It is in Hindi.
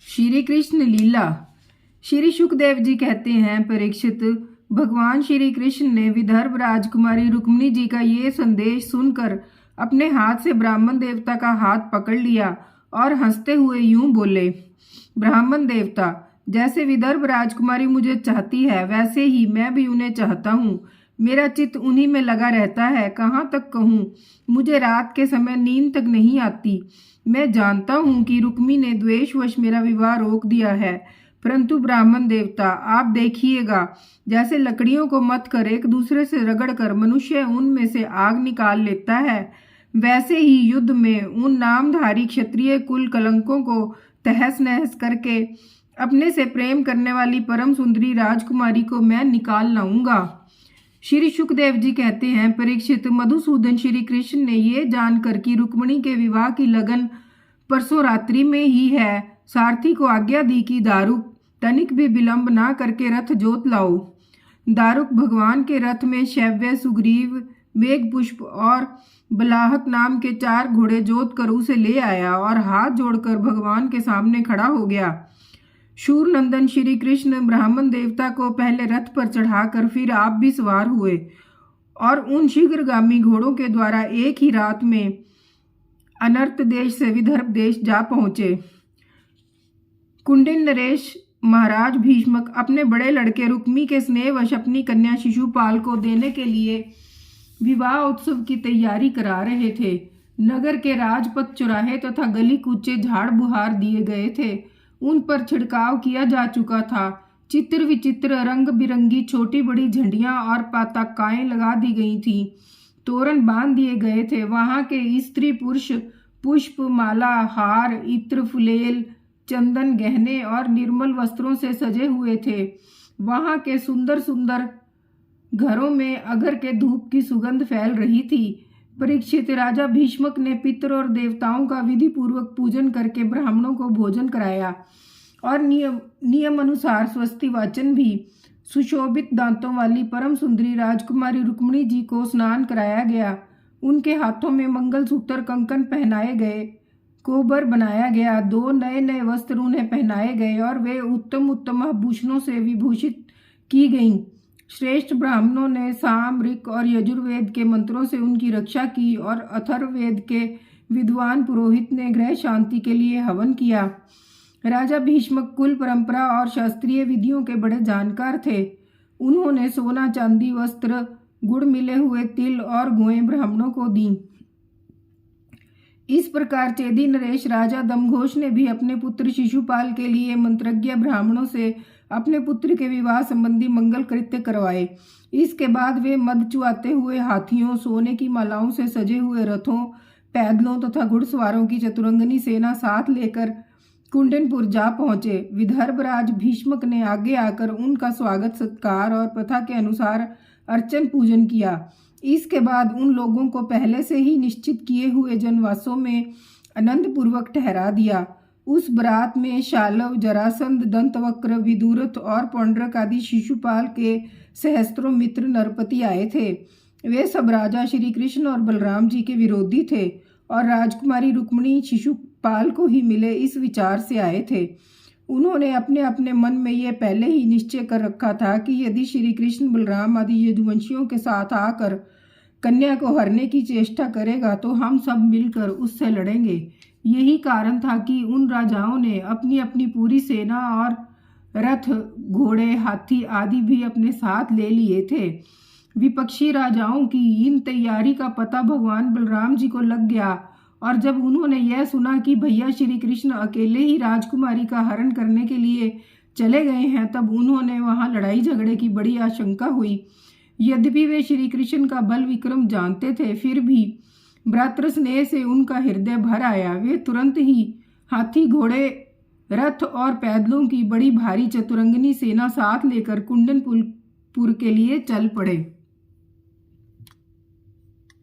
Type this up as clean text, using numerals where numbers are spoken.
श्री कृष्ण लीला। श्री सुखदेव जी कहते हैं, परीक्षित, भगवान श्री कृष्ण ने विदर्भ राजकुमारी रुक्मिणी जी का ये संदेश सुनकर अपने हाथ से ब्राह्मण देवता का हाथ पकड़ लिया और हंसते हुए यूं बोले, ब्राह्मण देवता, जैसे विदर्भ राजकुमारी मुझे चाहती है वैसे ही मैं भी उन्हें चाहता हूँ। मेरा चित्त उन्हीं में लगा रहता है। कहाँ तक कहूँ, मुझे रात के समय नींद तक नहीं आती। मैं जानता हूँ कि रुक्मी ने द्वेषवश मेरा विवाह रोक दिया है, परंतु ब्राह्मण देवता, आप देखिएगा, जैसे लकड़ियों को मत कर एक दूसरे से रगड़कर मनुष्य उनमें से आग निकाल लेता है, वैसे ही युद्ध में उन नामधारी क्षत्रिय कुल कलंकों को तहस नहस करके अपने से प्रेम करने वाली परम सुंदरी राजकुमारी को मैं निकाल लाऊंगा। श्री सुखदेव जी कहते हैं, परीक्षित, मधुसूदन श्री कृष्ण ने ये जानकर कि रुक्मिणी के विवाह की लगन परसों रात्रि में ही है, सारथी को आज्ञा दी कि दारुक, तनिक भी विलंब ना करके रथ जोत लाओ। दारुक भगवान के रथ में शैव्य, सुग्रीव, वेग पुष्प और बलाहक नाम के 4 घोड़े जोत कर उसे ले आया और हाथ जोड़कर भगवान के सामने खड़ा हो गया। शूरनंदन श्री कृष्ण ब्राह्मण देवता को पहले रथ पर चढ़ाकर फिर आप भी सवार हुए और उन शीघ्रगामी घोड़ों के द्वारा एक ही रात में अनर्त देश से विदर्भ देश जा पहुंचे। कुंडिन नरेश महाराज भीष्मक अपने बड़े लड़के रुक्मी के स्नेहवश अपनी कन्या शिशुपाल को देने के लिए विवाह उत्सव की तैयारी करा रहे थे। नगर के राजपथ, चौराहे तथा गली कूचे झाड़ बुहार दिए गए थे। उन पर छिड़काव किया जा चुका था। चित्र विचित्र रंग बिरंगी छोटी बड़ी झंडियां और पताकाएं लगा दी गई थीं। तोरण बांध दिए गए थे। वहां के स्त्री पुरुष पुष्प, माला, हार, इत्र, फुलेल, चंदन, गहने और निर्मल वस्त्रों से सजे हुए थे। वहां के सुंदर सुंदर घरों में अगर के धूप की सुगंध फैल रही थी। परीक्षित, राजा भीष्मक ने पितर और देवताओं का विधि पूर्वक पूजन करके ब्राह्मणों को भोजन कराया और नियम अनुसार स्वस्ति वाचन भी। सुशोभित दांतों वाली परम सुंदरी राजकुमारी रुक्मिणी जी को स्नान कराया गया। उनके हाथों में मंगलसूत्र, कंकन पहनाए गए, कोबर बनाया गया। 2 नए नए वस्त्र उन्हें पहनाए गए और वे उत्तम उत्तम आभूषणों से विभूषित की गईं। श्रेष्ठ ब्राह्मणों ने साम, ऋक और यजुर्वेद के मंत्रों से उनकी रक्षा की और अथर्ववेद के विद्वान पुरोहित ने गृह शांति के लिए हवन किया। राजा भीष्मक कुल परंपरा और शास्त्रीय विधियों के बड़े जानकार थे। उन्होंने सोना, चांदी, वस्त्र, गुड़ मिले हुए तिल और गुएं ब्राह्मणों को दी। इस प्रकार चेदी नरेश राजा दमघोष ने भी अपने पुत्र शिशुपाल के लिए मंत्रज्ञ ब्राह्मणों से अपने पुत्र के विवाह संबंधी मंगल कृत्य करवाए। इसके बाद वे मद चुआते हुए हाथियों, सोने की मालाओं से सजे हुए रथों, पैदलों तथा घुड़सवारों की चतुरंगनी सेना साथ लेकर कुंडनपुर जा पहुंचे। विदर्भराज भीष्मक ने आगे आकर उनका स्वागत सत्कार और प्रथा के अनुसार अर्चन पूजन किया। इसके बाद उन लोगों को पहले से ही निश्चित किए हुए जनवासों में आनंद पूर्वक ठहरा दिया। उस बरात में शालव, जरासंध, दंतवक्र, विदुरथ और पौंड्रक आदि शिशुपाल के सहस्त्रों मित्र नरपति आए थे। वे सब राजा श्री कृष्ण और बलराम जी के विरोधी थे और राजकुमारी रुक्मिणी शिशुपाल को ही मिले इस विचार से आए थे। उन्होंने अपने अपने मन में यह पहले ही निश्चय कर रखा था कि यदि श्री कृष्ण बलराम आदि यदुवंशियों के साथ आकर कन्या को हरने की चेष्टा करेगा तो हम सब मिलकर उससे लड़ेंगे। यही कारण था कि उन राजाओं ने अपनी अपनी पूरी सेना और रथ, घोड़े, हाथी आदि भी अपने साथ ले लिए थे। विपक्षी राजाओं की इन तैयारी का पता भगवान बलराम जी को लग गया और जब उन्होंने यह सुना कि भैया श्री कृष्ण अकेले ही राजकुमारी का हरण करने के लिए चले गए हैं, तब उन्होंने वहां लड़ाई झगड़े की बड़ी आशंका हुई। यद्यपि वे श्री कृष्ण का बल विक्रम जानते थे, फिर भी भ्रातृ स्नेह से उनका हृदय भर आया। वे तुरंत ही हाथी, घोड़े, रथ और पैदलों की बड़ी भारी चतुरंगनी सेना साथ लेकर कुंडनपुर के लिए चल पड़े।